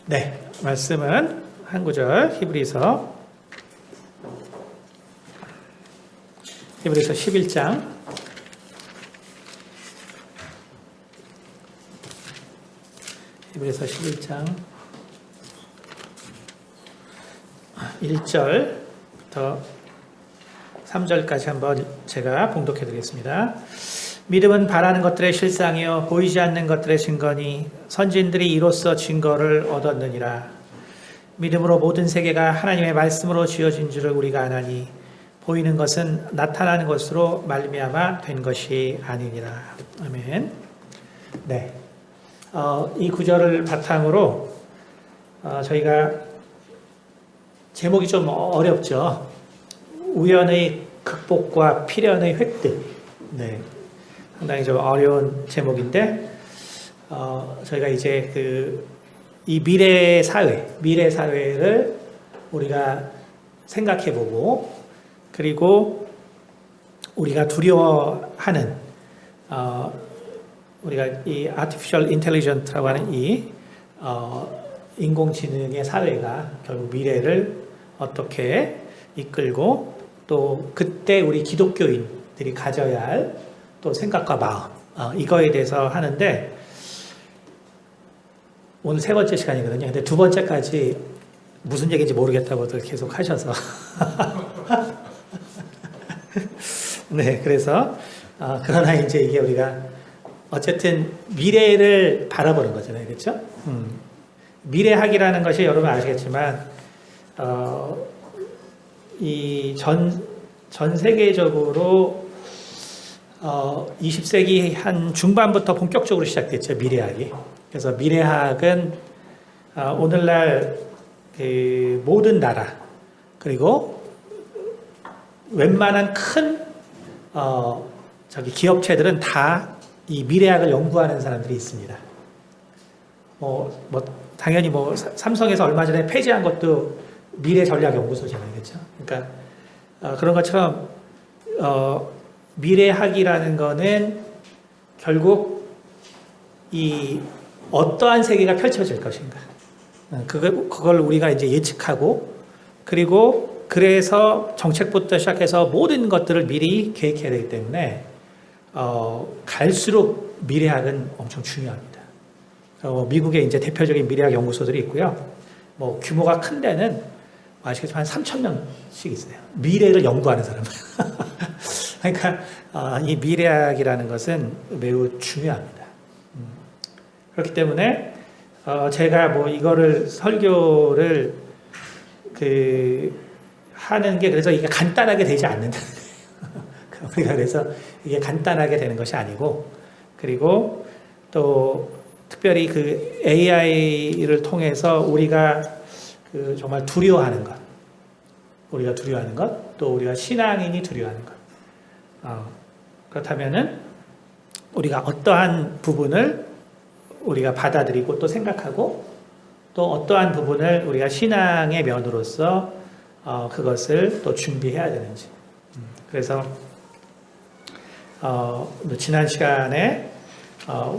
네, 말씀은 한 구절 히브리서 11장 11장 1절부터 3절까지 한번 제가 봉독해 드리겠습니다. 믿음은 바라는 것들의 실상이요 보이지 않는 것들의 증거니 선진들이 이로써 증거를 얻었느니라. 믿음으로 모든 세계가 하나님의 말씀으로 지어진 줄을 우리가 아나니 보이는 것은 나타나는 것으로 말미암아 된 것이 아니니라. 아멘. 네, 이 구절을 바탕으로 저희가 제목이 좀 어렵죠. 우연의 극복과 필연의 획득. 네, 상당히 좀 어려운 제목인데 저희가 이제 이 미래 사회를 우리가 생각해보고 그리고 우리가 두려워하는 우리가 이 artificial intelligence라고 하는 이 인공지능의 사회가 결국 미래를 어떻게 이끌고 또 그때 우리 기독교인들이 가져야 할 또 생각과 마음 이거에 대해서 하는데 오늘 세 번째 시간이거든요. 근데 두 번째까지 무슨 얘기인지 모르겠다고들 계속 하셔서 네, 그래서 그러나 이제 이게 우리가 어쨌든 미래를 바라보는 거잖아요, 그렇죠? 미래학이라는 것이 여러분 아시겠지만 이 전 세계적으로 20세기 한 중반부터 본격적으로 시작됐죠, 미래학이. 그래서 미래학은 오늘날 그 모든 나라 그리고 웬만한 큰 기업체들은 다 이 미래학을 연구하는 사람들이 있습니다. 당연히 삼성에서 얼마 전에 폐지한 것도 미래전략연구소잖아요, 그렇죠? 그러니까 그런 것처럼 미래학이라는 거는 결국 이 어떠한 세계가 펼쳐질 것인가, 그걸 우리가 이제 예측하고 그리고 그래서 정책부터 시작해서 모든 것들을 미리 계획해야 되기 때문에 갈수록 미래학은 엄청 중요합니다. 미국에 이제 대표적인 미래학 연구소들이 있고요. 규모가 큰 데는 아시겠지만 한 3,000명씩 있어요. 미래를 연구하는 사람들. 그러니까 이 미래학이라는 것은 매우 중요합니다. 그렇기 때문에 제가 이거를 설교를 하는 게 그래서 이게 간단하게 되지 않는다는 거예요. 우리가 그래서 이게 간단하게 되는 것이 아니고 그리고 또 특별히 그 AI를 통해서 우리가 정말 두려워하는 것, 또 우리가 신앙인이 두려워하는 것. 그렇다면은 우리가 어떠한 부분을 우리가 받아들이고 또 생각하고 또 어떠한 부분을 우리가 신앙의 면으로서 그것을 또 준비해야 되는지. 그래서 지난 시간에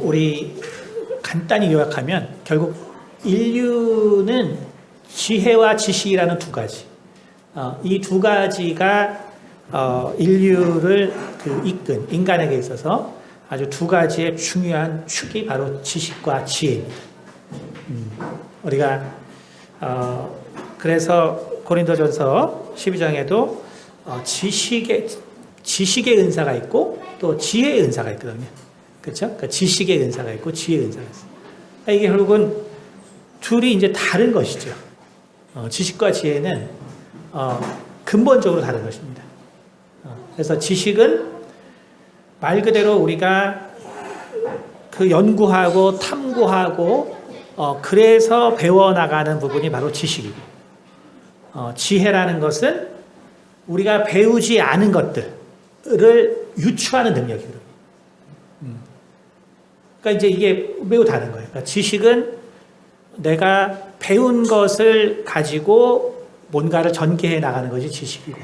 우리 간단히 요약하면 결국 인류는 지혜와 지식이라는 두 가지, 이 두 가지가 인류를 이끈 인간에게 있어서 아주 두 가지의 중요한 축이 바로 지식과 지혜입니다. 우리가 그래서 고린도전서 12장에도 지식의 은사가 있고 또 지혜의 은사가 있거든요. 그렇죠? 그러니까 지식의 은사가 있고 지혜의 은사가 있어요. 그러니까 이게 결국은 둘이 이제 다른 것이죠. 지식과 지혜는 근본적으로 다른 것입니다. 그래서 지식은 말 그대로 우리가 연구하고 탐구하고 그래서 배워나가는 부분이 바로 지식이고 지혜라는 것은 우리가 배우지 않은 것들을 유추하는 능력이거든요. 그러니까 이제 이게 매우 다른 거예요. 그러니까 지식은 내가 배운 것을 가지고 뭔가를 전개해 나가는 것이 지식이고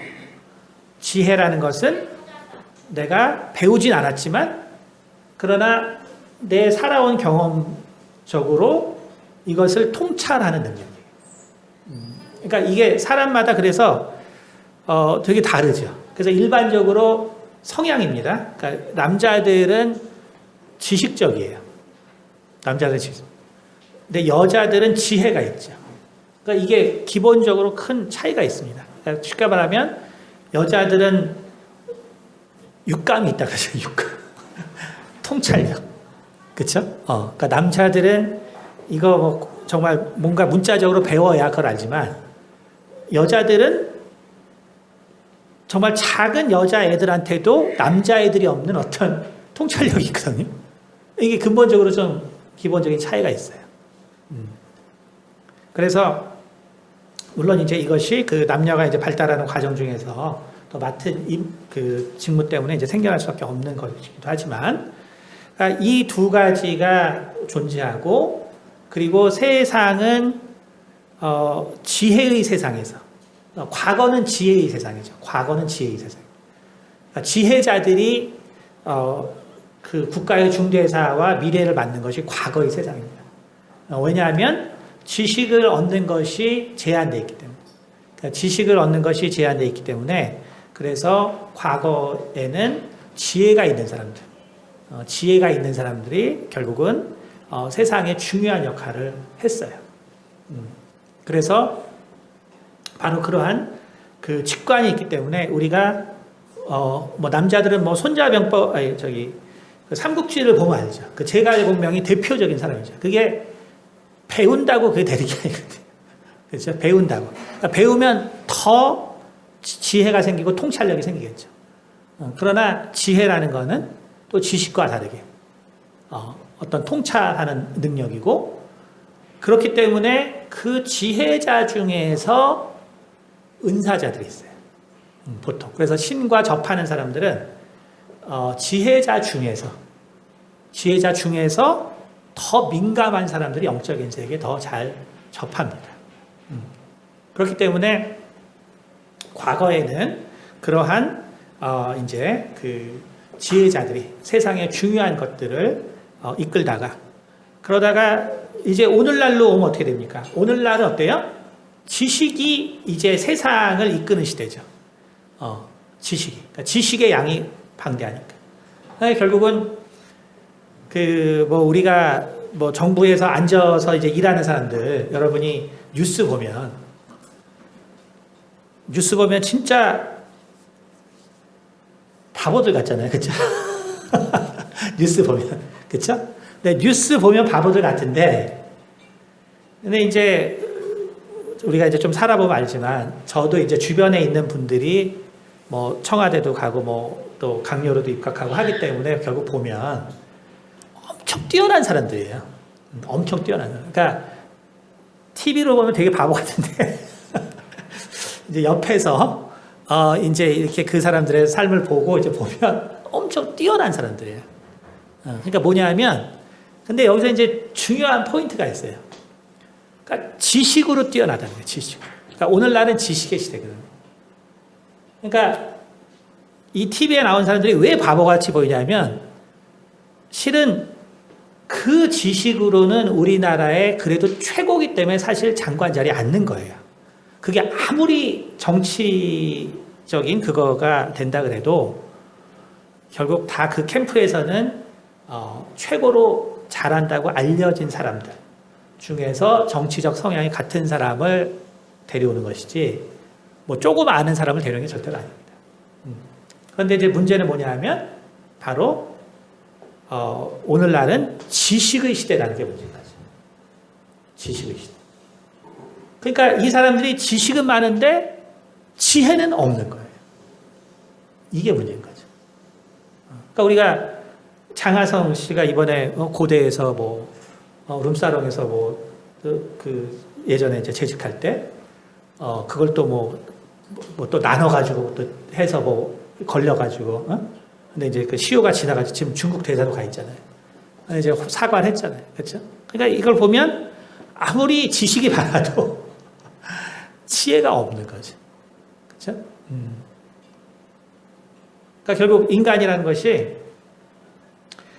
지혜라는 것은 내가 배우진 않았지만 그러나 내 살아온 경험적으로 이것을 통찰하는 능력이에요. 그러니까 이게 사람마다 그래서 되게 다르죠. 그래서 일반적으로 성향입니다. 그러니까 남자들은 지식적이에요. 남자들은 지식. 근데 여자들은 지혜가 있죠. 그러니까 이게 기본적으로 큰 차이가 있습니다. 그러니까 쉽게 말하면 여자들은 육감이 있다 그러죠. 육감. 통찰력. 그렇죠? 그러니까 남자들은 이거 뭐 정말 뭔가 문자적으로 배워야 그걸 알지만 여자들은 정말 작은 여자애들한테도 남자애들이 없는 어떤 통찰력이 있거든요. 이게 근본적으로 좀 기본적인 차이가 있어요. 그래서 물론 이제 이것이 그 남녀가 이제 발달하는 과정 중에서 또 맡은 그 직무 때문에 이제 생겨날 수밖에 없는 것이기도 하지만 이 두 가지가 존재하고 그리고 세상은 지혜의 세상에서 과거는 지혜의 세상이죠. 과거는 지혜의 세상. 그러니까 지혜자들이 그 국가의 중대사와 미래를 맡는 것이 과거의 세상입니다. 왜냐하면 지식을 얻는 것이 제한되어 있기 때문에. 그러니까 지식을 얻는 것이 제한되어 있기 때문에 그래서 과거에는 지혜가 있는 사람들, 지혜가 있는 사람들이 결국은 세상에 중요한 역할을 했어요. 그래서 바로 그러한 그 직관이 있기 때문에 우리가 뭐 남자들은 뭐 손자병법 그 삼국지를 보면 알죠. 그 제갈공명이 대표적인 사람이죠. 그게 배운다고 그게 되는 게 아니거든요. 그렇죠? 배운다고. 그러니까 배우면 더 지혜가 생기고 통찰력이 생기겠죠. 그러나 지혜라는 거는 또 지식과 다르게 어떤 통찰하는 능력이고 그렇기 때문에 그 지혜자 중에서 은사자들이 있어요. 보통. 그래서 신과 접하는 사람들은 지혜자 중에서 더 민감한 사람들이 영적인 세계에 더 잘 접합니다. 그렇기 때문에 과거에는 그러한 이제 그 지혜자들이 세상의 중요한 것들을 이끌다가 그러다가 이제 오늘날로 오면 어떻게 됩니까? 오늘날은 어때요? 지식이 이제 세상을 이끄는 시대죠. 지식이. 그러니까 지식의 양이 방대하니까. 결국은 그 뭐 우리가 뭐 정부에서 앉아서 이제 일하는 사람들 여러분이 뉴스 보면 진짜 바보들 같잖아요. 그렇죠? 뉴스 보면. 그렇죠? 네, 뉴스 보면 바보들 같은데 근데 이제 우리가 이제 좀 살아보면 알지만 저도 이제 주변에 있는 분들이 뭐 청와대도 가고 뭐 또 강요로도 입각하고 하기 때문에 결국 보면 엄청 뛰어난 사람들이에요. 엄청 뛰어난 사람. 그러니까 TV로 보면 되게 바보 같은데 이제 옆에서 이제 이렇게 그 사람들의 삶을 보고 이제 보면 엄청 뛰어난 사람들이에요. 그러니까 뭐냐면 근데 여기서 이제 중요한 포인트가 있어요. 그러니까 지식으로 뛰어나다는 거예요. 지식. 그러니까 오늘날은 지식의 시대거든요. 그러니까 이 TV에 나온 사람들이 왜 바보같이 보이냐면 실은 그 지식으로는 우리나라의 그래도 최고기 때문에 사실 장관 자리에 앉는 거예요. 그게 아무리 정치적인 그거가 된다 그래도 결국 다 그 캠프에서는 최고로 잘한다고 알려진 사람들 중에서 정치적 성향이 같은 사람을 데려오는 것이지 뭐 조금 아는 사람을 데려오는 게 절대로 아닙니다. 그런데 이제 문제는 뭐냐 하면 바로 오늘날은 지식의 시대라는 게 문제인 거죠. 지식의 시대. 그러니까 이 사람들이 지식은 많은데 지혜는 없는 거예요. 이게 문제인 거죠. 그러니까 우리가 장하성 씨가 이번에 고대에서 뭐 룸사롱에서 뭐 그 예전에 이제 재직할 때 그걸 또 뭐 또 나눠가지고 또 해서 뭐 걸려가지고 근데 이제 그 시효가 지나가지고 지금 중국 대사로 가 있잖아요. 이제 사과를 했잖아요. 그렇죠? 그러니까 이걸 보면 아무리 지식이 많아도 지혜가 없는 거죠. 그렇죠? 그러니까 결국 인간이라는 것이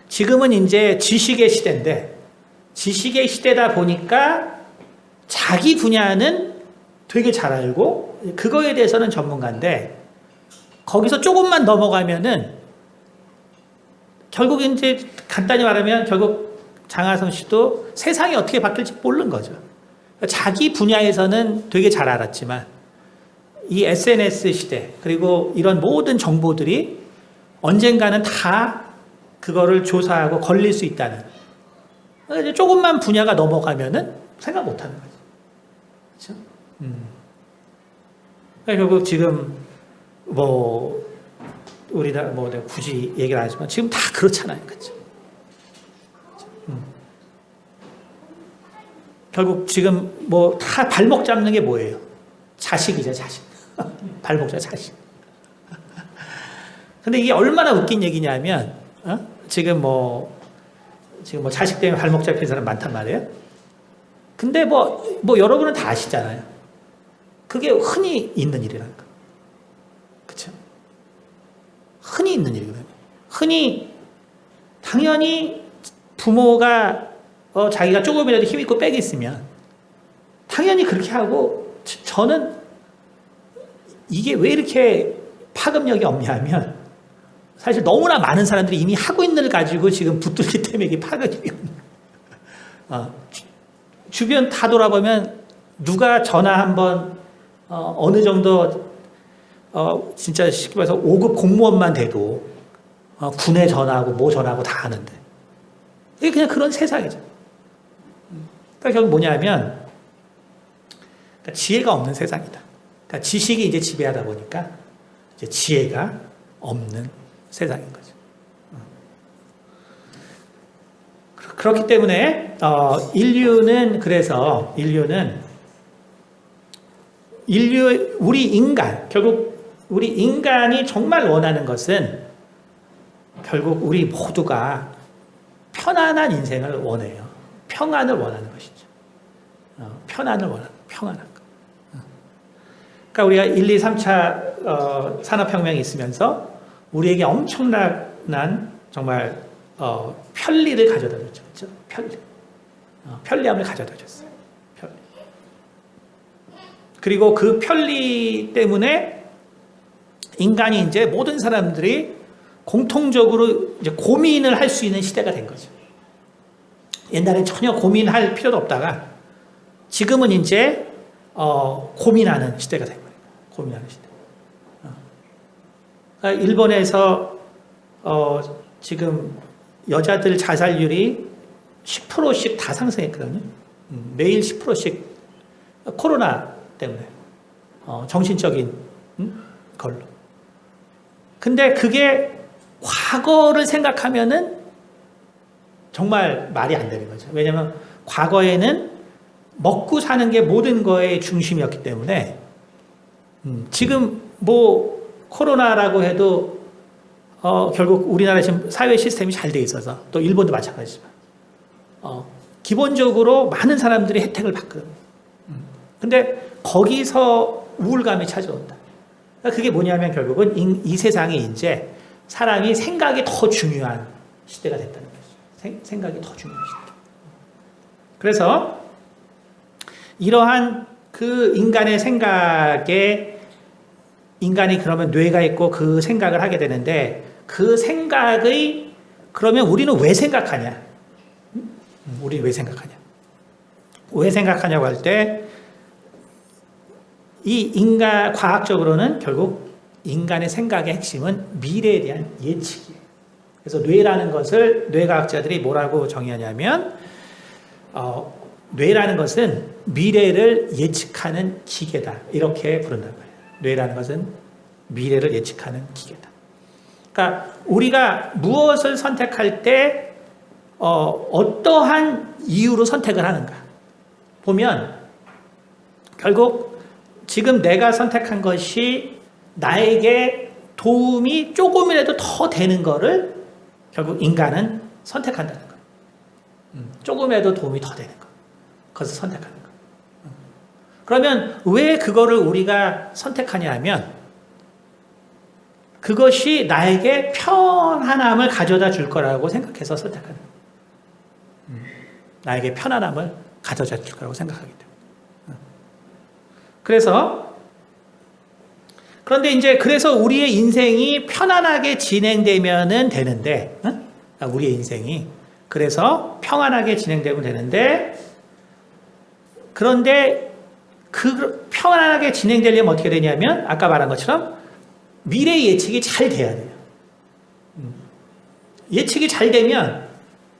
지금은 이제 지식의 시대인데 지식의 시대다 보니까 자기 분야는 되게 잘 알고 그거에 대해서는 전문가인데 거기서 조금만 넘어가면은 결국 이제 간단히 말하면 결국 장하성 씨도 세상이 어떻게 바뀔지 모르는 거죠. 자기 분야에서는 되게 잘 알았지만 이 SNS 시대 그리고 이런 모든 정보들이 언젠가는 다 그거를 조사하고 걸릴 수 있다는 조금만 분야가 넘어가면은 생각 못하는 거죠. 그렇죠? 결국 지금 뭐 우리나라 뭐 내가 굳이 얘기를 안 하지만 지금 다 그렇잖아요, 그렇죠? 결국 지금 뭐 다 발목 잡는 게 뭐예요? 자식이죠, 자식. 발목 잡 자식. 근데 이게 얼마나 웃긴 얘기냐면 지금 뭐 자식 때문에 발목 잡힌 사람 많단 말이에요. 근데 뭐 여러분은 다 아시잖아요. 그게 흔히 있는 일이라는 거. 그렇죠? 흔히 있는 일이거든요. 흔히 당연히 부모가 자기가 조금이라도 힘 있고 빽이 있으면 당연히 그렇게 하고 저는 이게 왜 이렇게 파급력이 없냐 하면 사실 너무나 많은 사람들이 이미 하고 있는 걸 가지고 지금 붙들기 때문에 이게 파급력이 없는 주변 다 돌아보면 누가 전화 한번 어느 정도 진짜 쉽게 말해서 5급 공무원만 돼도 군에 전화하고 뭐 전화하고 다 하는데 이게 그냥 그런 세상이죠. 그러니까 결국 뭐냐면 그러니까 지혜가 없는 세상이다. 그러니까 지식이 이제 지배하다 보니까 이제 지혜가 없는 세상인 거죠. 그렇기 때문에 우리 인간 결국 우리 인간이 정말 원하는 것은 결국 우리 모두가 편안한 인생을 원해요. 평안을 원하는 것이죠. 평안한 거. 그러니까 우리가 1, 2, 3차 산업혁명이 있으면서 우리에게 엄청난 정말 편리를 가져다 줬죠. 그렇죠? 편리함을 가져다 줬어요. 편리. 그리고 그 편리 때문에 인간이 이제 모든 사람들이 공통적으로 이제 고민을 할 수 있는 시대가 된 거죠. 옛날엔 전혀 고민할 필요도 없다가 지금은 이제 고민하는 시대가 된 거예요. 고민하는 시대. 일본에서 지금 여자들 자살률이 10%씩 다 상승했거든요. 매일 10%씩 코로나 때문에 정신적인 걸로. 근데 그게 과거를 생각하면은 정말 말이 안 되는 거죠. 왜냐하면 과거에는 먹고 사는 게 모든 거의 중심이었기 때문에 지금 뭐 코로나라고 해도 결국 우리나라 지금 사회 시스템이 잘 돼 있어서 또 일본도 마찬가지지만 기본적으로 많은 사람들이 혜택을 받거든요. 근데 거기서 우울감이 찾아온다. 그러니까 그게 뭐냐면 결국은 이 세상에 이제 사람이 생각이 더 중요한 시대가 됐다는 거죠. 생각이 더 중요한 시대. 그래서 이러한 그 인간의 생각에 인간이 그러면 뇌가 있고 그 생각을 하게 되는데 그 생각의 그러면 우리는 왜 생각하냐? 우리는 왜 생각하냐? 왜 생각하냐고 할 때 이 인간 과학적으로는 결국 인간의 생각의 핵심은 미래에 대한 예측이에요. 그래서 뇌라는 것을 뇌과학자들이 뭐라고 정의하냐면 뇌라는 것은 미래를 예측하는 기계다. 이렇게 부른단 말이에요. 뇌라는 것은 미래를 예측하는 기계다. 그러니까 우리가 무엇을 선택할 때 어떠한 이유로 선택을 하는가 보면 결국 지금 내가 선택한 것이 나에게 도움이 조금이라도 더 되는 거를 결국 인간은 선택한다는 거예요. 조금이라도 도움이 더 되는 거. 그것을 선택하는 거. 그러면 왜 그거를 우리가 선택하냐 하면 그것이 나에게 편안함을 가져다 줄 거라고 생각해서 선택하는 거예요. 나에게 편안함을 가져다 줄 거라고 생각하기 때문에. 그런데 이제 그래서 우리의 인생이 편안하게 진행되면은 되는데, 우리의 인생이 그래서 평안하게 진행되면 되는데, 그런데 그 평안하게 진행되려면 어떻게 되냐면 아까 말한 것처럼 미래 예측이 잘 돼야 돼요. 예측이 잘 되면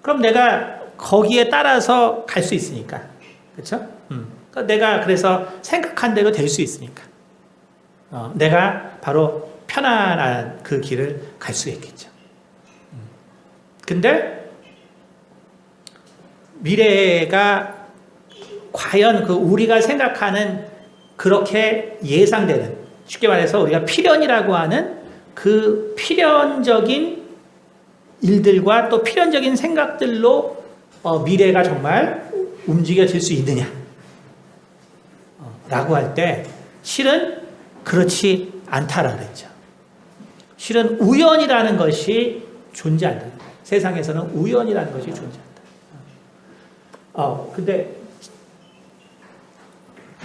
그럼 내가 거기에 따라서 갈 수 있으니까, 그렇죠? 그러니까 내가 그래서 생각한 대로 될 수 있으니까 내가 바로 편안한 그 길을 갈 수 있겠죠. 근데 미래가 과연 그 우리가 생각하는 그렇게 예상되는, 쉽게 말해서 우리가 필연이라고 하는 그 필연적인 일들과 또 필연적인 생각들로 미래가 정말 움직여질 수 있느냐 라고 할 때 실은 그렇지 않다라고 했죠. 실은 우연이라는 것이 존재한다. 세상에서는 우연이라는 것이 존재한다. 근데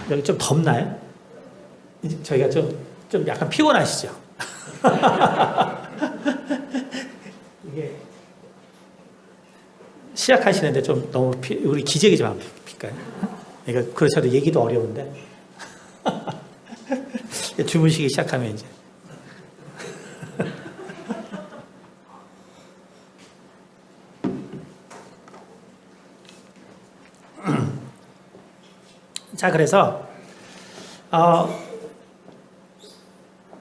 여기 좀 덥나요? 저희가 좀 약간 피곤하시죠? 이게 시작하시는데 좀 너무 우리 기저귀 좀 한번 필까요? 그러니까 그렇죠. 얘기도 어려운데 주무시기 시작하면 이제 자, 그래서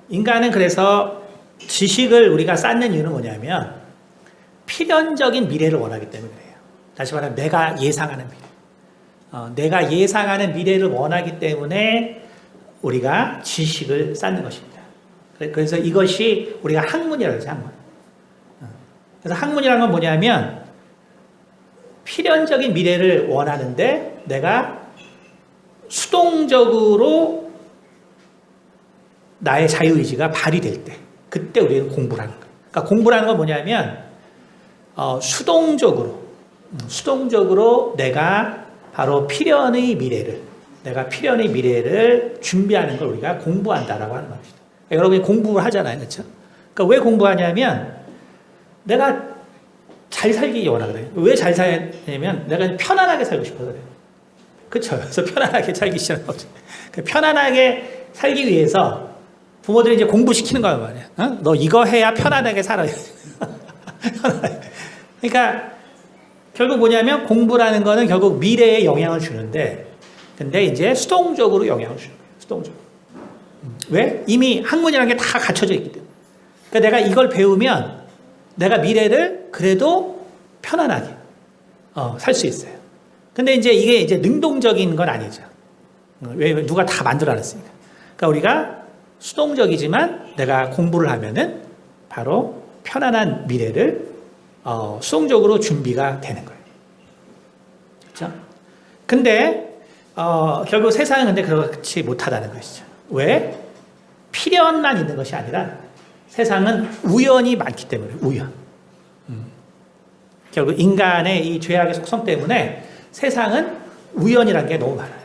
인간은 그래서 지식을 우리가 쌓는 이유는 뭐냐면 필연적인 미래를 원하기 때문에 그래요. 다시 말하면 내가 예상하는 미래. 내가 예상하는 미래를 원하기 때문에 우리가 지식을 쌓는 것입니다. 그래서 이것이 우리가 학문이라고 하죠. 학문. 그래서 학문이라는 건 뭐냐면 필연적인 미래를 원하는데 내가 수동적으로 나의 자유의지가 발휘될 때 그때 우리는 공부를 하는 거예요. 그러니까 공부라는 건 뭐냐면 수동적으로 내가 바로 필연의 미래를 준비하는 걸 우리가 공부한다라고 하는 말입니다. 그러니까 여러분이 공부를 하잖아요. 그렇죠? 그러니까 왜 공부하냐면 내가 잘 살기 원하거든요. 왜 잘 살냐면 내가 편안하게 살고 싶어서 그래요. 그렇죠. 그래서 편안하게 살기 시작하는 거죠. 편안하게 살기 위해서 부모들이 이제 공부시키는 거란 말이야. 너 이거 해야 편안하게 살아야 돼. 그러니까 결국 뭐냐면 공부라는 거는 결국 미래에 영향을 주는데, 근데 이제 수동적으로 영향을 주는 거예요. 수동적으로. 왜? 이미 학문이라는 게 다 갖춰져 있기 때문에. 그러니까 내가 이걸 배우면 내가 미래를 그래도 편안하게 살 수 있어요. 근데 이제 이게 이제 능동적인 건 아니죠. 왜? 누가 다 만들어놨으니까. 그러니까 우리가 수동적이지만 내가 공부를 하면은 바로 편안한 미래를 수동적으로 준비가 되는 거예요. 그렇죠? 근데 결국 세상은 근데 그렇지 못하다는 것이죠. 왜? 필연만 있는 것이 아니라 세상은 우연이 많기 때문에 우연. 결국 인간의 이 죄악의 속성 때문에 세상은 우연이라는 게 너무 많아요.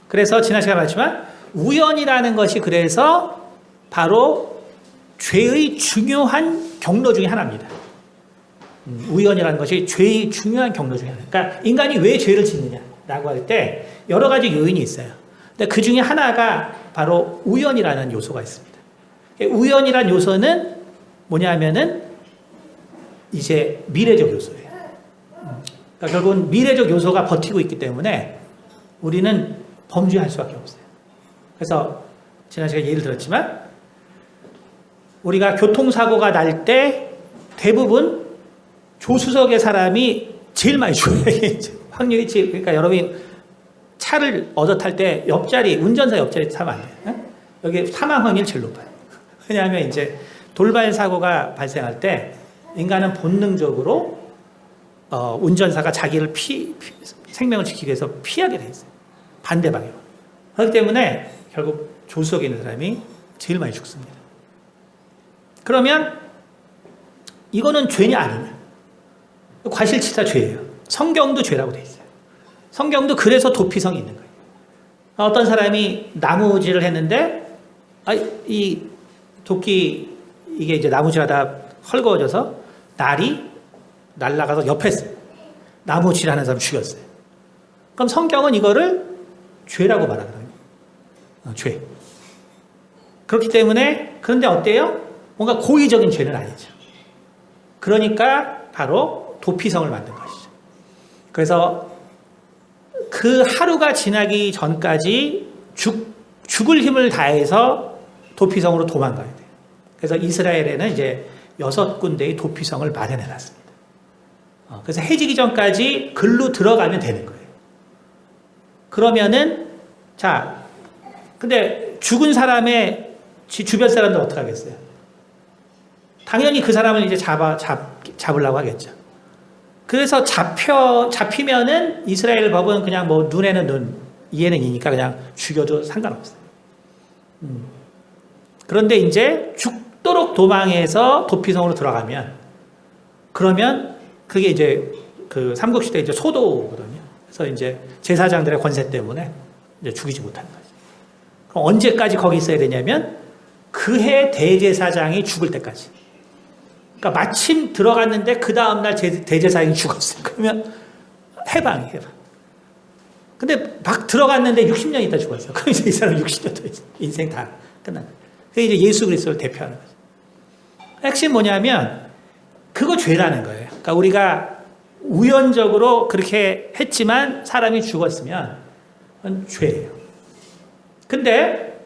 그래서 지난 시간에 말했지만 우연이라는 것이 그래서 바로 죄의 중요한 경로 중에 하나입니다. 우연이라는 것이 죄의 중요한 경로 중에 하나. 그러니까 인간이 왜 죄를 짓느냐라고 할 때 여러 가지 요인이 있어요. 근데 그 중에 하나가 바로 우연이라는 요소가 있습니다. 우연이라는 요소는 뭐냐면은 이제 미래적 요소예요. 그러니까 결국은 미래적 요소가 버티고 있기 때문에 우리는 범죄할 수밖에 없어요. 그래서 지난 시간에 예를 들었지만 우리가 교통사고가 날 때 대부분 조수석의 사람이 제일 많이 죽어요. 확률이 제일, 그러니까 여러분이 차를 얻어 탈 때 운전사 옆자리 타면 안 돼요. 여기 사망 확률이 제일 높아요. 왜냐하면 이제 돌발 사고가 발생할 때 인간은 본능적으로 운전사가 자기를 생명을 지키기 위해서 피하게 돼 있어요. 반대 방향. 그렇기 때문에 결국 조수석에 있는 사람이 제일 많이 죽습니다. 그러면 이거는 죄냐 아니냐? 과실치사 죄예요. 성경도 죄라고 돼 있어요. 성경도 그래서 도피성이 있는 거예요. 어떤 사람이 나무질을 했는데 이 도끼 이게 이제 나무질하다 헐거워져서 날이 날아가서 옆에 나무질하는 사람 죽였어요. 그럼 성경은 이거를 죄라고 말하거든요. 죄. 그렇기 때문에 그런데 어때요? 뭔가 고의적인 죄는 아니죠. 그러니까 바로 도피성을 만든 것이죠. 그래서 그 하루가 지나기 전까지 죽을 힘을 다해서 도피성으로 도망가야 돼요. 그래서 이스라엘에는 이제 6군데의 도피성을 마련해 놨습니다. 그래서 해지기 전까지 글로 들어가면 되는 거예요. 그러면은, 자, 근데 죽은 사람의 주변 사람들 어떻게 하겠어요? 당연히 그 사람을 이제 잡으려고 하겠죠. 그래서 잡히면은 이스라엘 법은 그냥 뭐 눈에는 눈, 이에는 이니까 그냥 죽여도 상관없어요. 그런데 이제 죽도록 도망해서 도피성으로 들어가면, 그러면 그게 이제 그 삼국시대 이제 소도거든요. 그래서 이제 제사장들의 권세 때문에 이제 죽이지 못하는 거죠. 그럼 언제까지 거기 있어야 되냐면 그해 대제사장이 죽을 때까지. 그러니까 마침 들어갔는데 그 다음날 대제사장이 죽었어요. 그러면 해방. 근데 막 들어갔는데 60년 있다 죽었어요. 그럼 이제 이 사람 60년 더 인생 다 끝난 거예요. 그게 이제 예수 그리스도를 대표하는 거죠. 핵심 뭐냐면 그거 죄라는 거예요. 그러니까 우리가 우연적으로 그렇게 했지만 사람이 죽었으면 그건 죄예요. 근데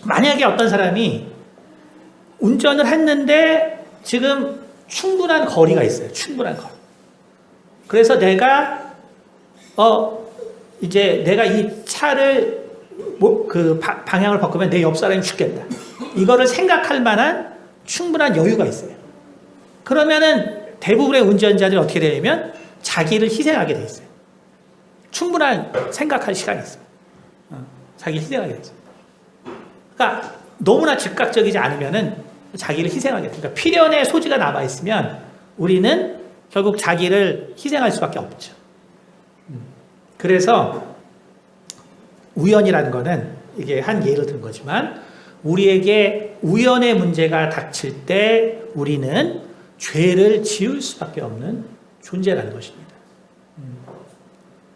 만약에 어떤 사람이 운전을 했는데 지금 충분한 거리가 있어요. 충분한 거리. 그래서 내가 이제 내가 이 차를 방향을 바꾸면 내 옆 사람이 죽겠다. 이거를 생각할 만한 충분한 여유가 있어요. 그러면은 대부분의 운전자들이 어떻게 되냐면 자기를 희생하게 돼 있어요. 충분한 생각할 시간이 있어요. 자기를 희생하게 돼 있어요. 그러니까 너무나 즉각적이지 않으면은 자기를 희생하게 돼요. 그러니까 필연의 소지가 남아 있으면 우리는 결국 자기를 희생할 수밖에 없죠. 그래서 우연이라는 거는 이게 한 예를 든 거지만 우리에게 우연의 문제가 닥칠 때 우리는 죄를 지을 수밖에 없는 존재라는 것입니다.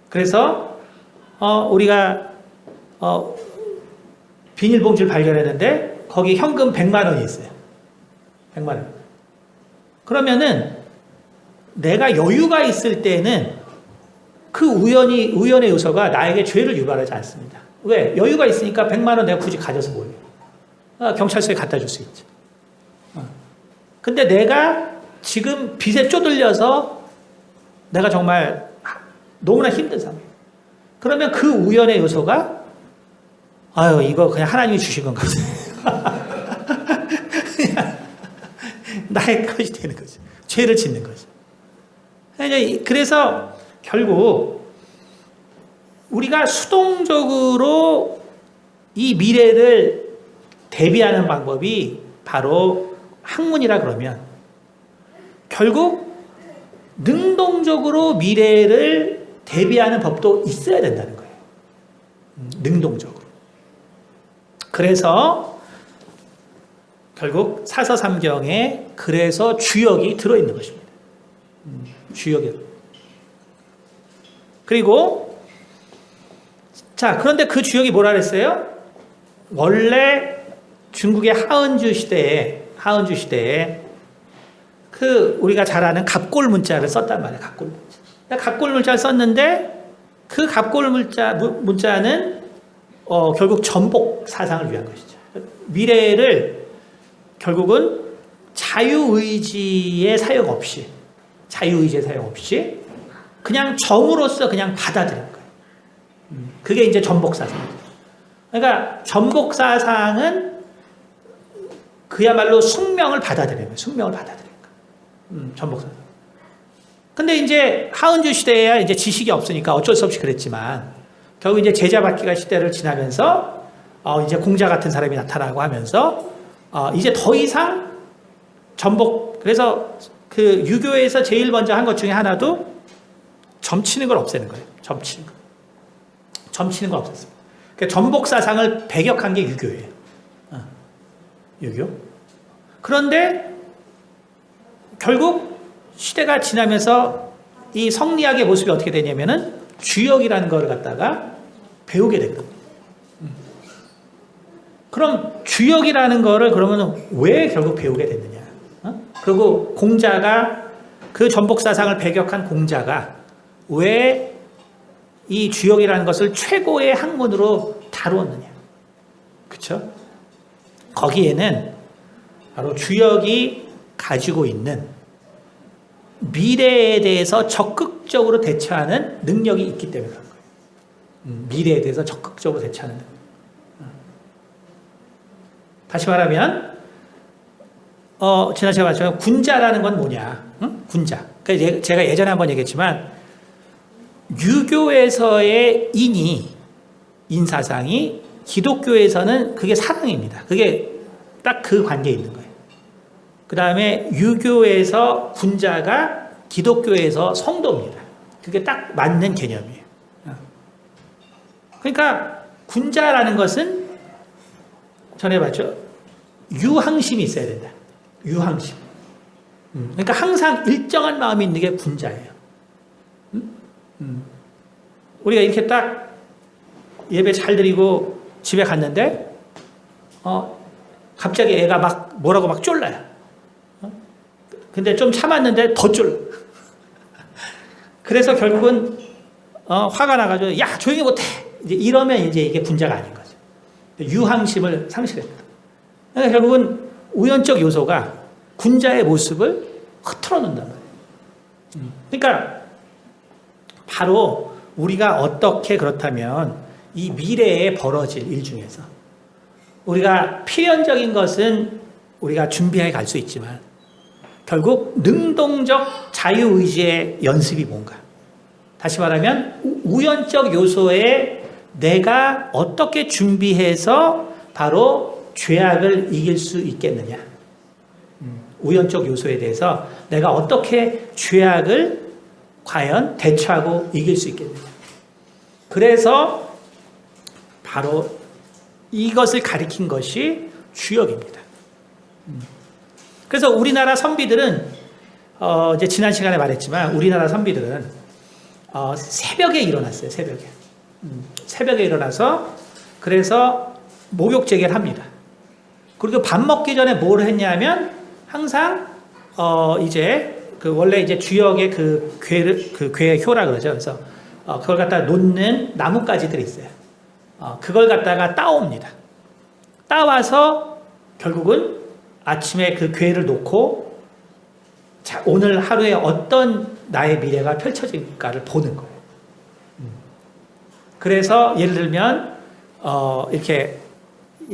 그래서 우리가 비닐봉지를 발견했는데 거기 현금 100만 원이 있어요. 100만 원. 그러면은 내가 여유가 있을 때는 그 우연의 요소가 나에게 죄를 유발하지 않습니다. 왜? 여유가 있으니까 100만 원 내가 굳이 가져서 뭐예요? 경찰서에 갖다 줄 수 있죠. 근데 내가 지금 빚에 쪼들려서 내가 정말 너무나 힘든 상황이에요. 그러면 그 우연의 요소가 이거 그냥 하나님이 주신 건가 보다. 나의 것이 되는 거죠. 죄를 짓는 거죠. 그래서 결국 우리가 수동적으로 이 미래를 대비하는 방법이 바로 학문이라 그러면 결국 능동적으로 미래를 대비하는 법도 있어야 된다는 거예요. 능동적으로. 그래서 결국 사서삼경에 그래서 주역이 들어있는 것입니다. 주역이. 그리고 그런데 그 주역이 뭐라 그랬어요? 원래 중국의 하은주 시대에 그 우리가 잘 아는 갑골 문자를 썼단 말이에요. 갑골 문자. 갑골 문자를 썼는데 그 갑골 문자는 결국 전복 사상을 위한 것이죠. 미래를 결국은 자유의지의 사용 없이 그냥 정으로서 그냥 받아들인 거예요. 그게 이제 전복 사상이죠. 그러니까 전복 사상은 그야말로 숙명을 받아들이는 거예요. 전복 사상. 근데 이제 하은주 시대에야 이제 지식이 없으니까 어쩔 수 없이 그랬지만 결국 이제 제자받기가 시대를 지나면서 이제 공자 같은 사람이 나타나고 하면서 이제 더 이상 그래서 그 유교에서 제일 먼저 한 것 중에 하나도 점치는 걸 없애는 거예요. 점치는 거. 점치는 거 없앴어요. 그러니까 전복 사상을 배격한 게 유교예요. 유교. 그런데 결국 시대가 지나면서 이 성리학의 모습이 어떻게 되냐면은 주역이라는 걸 갖다가 배우게 되거든요. 그럼 주역이라는 거를 그러면 왜 결국 배우게 됐느냐? 그리고 공자가 그 전복 사상을 배격한 공자가 왜 이 주역이라는 것을 최고의 학문으로 다루었느냐? 그렇죠? 거기에는 바로 주역이 가지고 있는 미래에 대해서 적극적으로 대처하는 능력이 있기 때문에 그런 거예요. 미래에 대해서 적극적으로 대처하는 능력. 다시 말하면 지난주에 말했지만 군자라는 건 뭐냐? 군자. 그러니까 제가 예전에 한번 얘기했지만 유교에서의 인사상이 기독교에서는 그게 사랑입니다. 그게 딱 그 관계에 있는 거예요. 그 다음에 유교에서 군자가 기독교에서 성도입니다. 그게 딱 맞는 개념이에요. 그러니까 군자라는 것은 전에 봤죠. 유항심이 있어야 된다. 유항심. 그러니까 항상 일정한 마음이 있는 게 군자예요. 우리가 이렇게 딱 예배 잘 드리고 집에 갔는데 갑자기 애가 막 뭐라고 막 쫄라요. 근데 좀 참았는데 더 쫄라. 그래서 결국은 화가 나가지고 야 조용히 못해. 이제 이러면 이제 이게 군자가 아닌 거죠. 유항심을 상실했다. 그러니까 결국은 우연적 요소가 군자의 모습을 흐트러 놓는단 말이에요. 그러니까 바로 우리가 어떻게 그렇다면 이 미래에 벌어질 일 중에서 우리가 필연적인 것은 우리가 준비해 갈 수 있지만 결국 능동적 자유의지의 연습이 뭔가? 다시 말하면 우연적 요소에 내가 어떻게 준비해서 바로 죄악을 이길 수 있겠느냐? 우연적 요소에 대해서 내가 어떻게 죄악을 과연 대처하고 이길 수 있겠느냐? 그래서 바로 이것을 가리킨 것이 주역입니다. 그래서 우리나라 선비들은 이제 지난 시간에 말했지만 우리나라 선비들은 새벽에 일어났어요. 새벽에 일어나서 그래서 목욕제계를 합니다. 그리고 밥 먹기 전에 뭘 했냐면 항상 이제 원래 이제 주역의 그 괴효라 그러죠. 그래서 그걸 갖다 놓는 나뭇가지들이 있어요. 그걸 갖다가 따옵니다. 따와서 결국은 아침에 그 괴를 놓고 자, 오늘 하루에 어떤 나의 미래가 펼쳐질까를 보는 거예요. 그래서 예를 들면 이렇게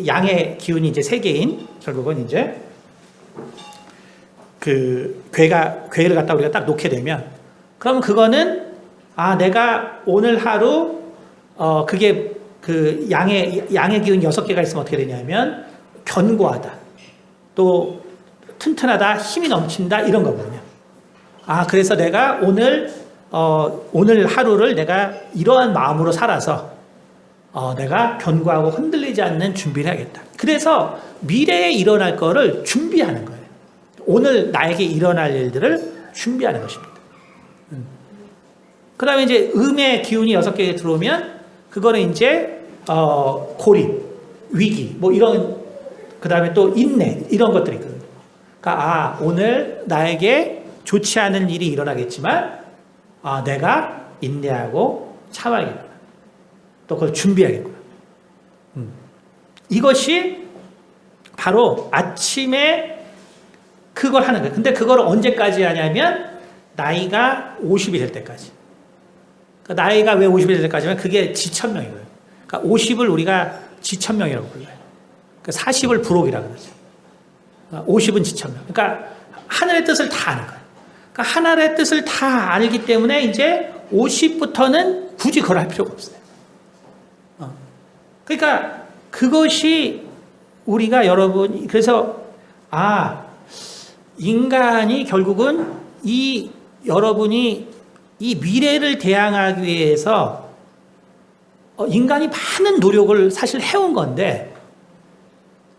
양의 기운이 이제 3개인 결국은 이제 그 괴를 갖다 우리가 딱 놓게 되면 그러면 그거는 내가 오늘 하루 그게 그 양의 기운 6개가 있으면 어떻게 되냐면 견고하다. 또 튼튼하다. 힘이 넘친다. 이런 거거든요. 그래서 내가 오늘 하루를 내가 이러한 마음으로 살아서 내가 견고하고 흔들리지 않는 준비를 해야겠다. 그래서 미래에 일어날 거를 준비하는 거예요. 오늘 나에게 일어날 일들을 준비하는 것입니다. 그 다음에 이제 음의 기운이 6개 들어오면 그거는 이제 고립, 위기, 뭐 이런 그 다음에 또 인내 이런 것들이 있거든요. 그러니까 오늘 나에게 좋지 않은 일이 일어나겠지만 내가 인내하고 참아야겠구나. 또 그걸 준비하겠구나. 이것이 바로 아침에 그걸 하는 거예요. 근데 그걸 언제까지 하냐면 나이가 50이 될 때까지. 그러니까 나이가 왜 50이 될 때까지면 그게 지천명이거든요. 그러니까 50을 우리가 지천명이라고 불러요. 그러니까 40을 불옥이라고 그러죠. 50은 지천명. 그러니까 하늘의 뜻을 다 아는 거예요. 그러니까 하늘의 뜻을 다 알기 때문에 이제 50부터는 굳이 그걸 할 필요가 없어요. 그러니까 그것이 우리가 여러분 그래서 인간이 결국은 이 여러분이 이 미래를 대항하기 위해서 인간이 많은 노력을 사실 해온 건데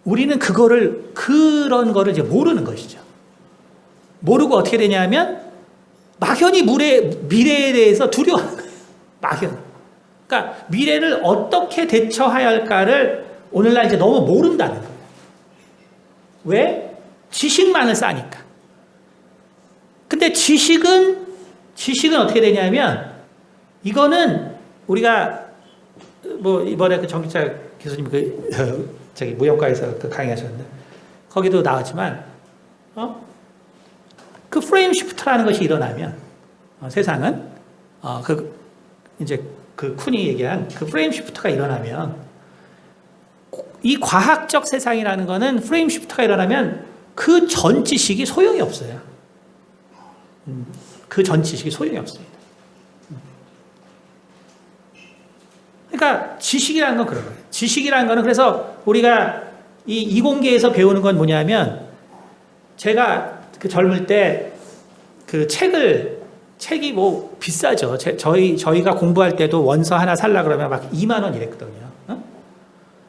우리는 그런 거를 이제 모르는 것이죠. 모르고 어떻게 되냐면 막연히 미래에 대해서 두려워하는 거예요. 막연히. 그러니까 미래를 어떻게 대처해야 할까를 오늘날 이제 너무 모른다는 거예요. 왜? 지식만을 쌓으니까. 근데 지식은 어떻게 되냐면 이거는 우리가 뭐 이번에 그 정기철 교수님 저기 무용과에서 그 강의하셨는데 거기도 나왔지만 그 프레임 시프트라는 것이 일어나면 세상은 이제 그 쿤이 얘기한 그 프레임 시프트가 일어나면 이 과학적 세상이라는 거는 프레임 시프트가 일어나면 그 전 지식이 소용이 없어요. 그 전 지식이 소용이 없습니다. 그러니까 지식이라는 건 그런 거예요. 지식이라는 거는 그래서 우리가 이 이공계에서 배우는 건 뭐냐면 제가 그 젊을 때 그 책이 뭐 비싸죠. 저희가 공부할 때도 원서 하나 살라 그러면 막 2만 원 이랬거든요.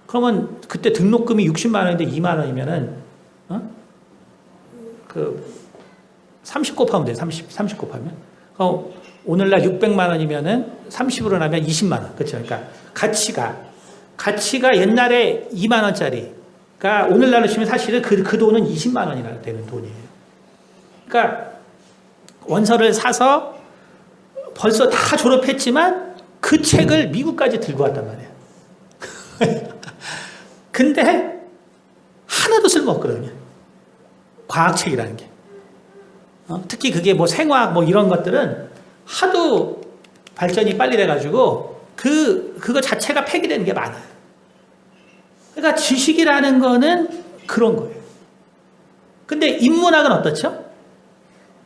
그러면 그때 등록금이 60만 원인데 2만 원이면은 그 30 곱하면 돼요. 30 곱하면. 오늘날 600만 원이면은 30으로 나면 20만 원. 그렇죠. 그러니까 가치가 옛날에 2만 원짜리가 오늘날로 치면 사실은 그 돈은 20만 원이나 되는 돈이에요. 그러니까 원서를 사서 벌써 다 졸업했지만 그 책을 미국까지 들고 왔단 말이에요. 근데 하나도 쓸모없거든요. 과학책이라는 게. 특히 그게 뭐 생화학 뭐 이런 것들은 하도 발전이 빨리 돼가지고 그거 자체가 폐기되는 게 많아요. 그러니까 지식이라는 거는 그런 거예요. 근데 인문학은 어떻죠?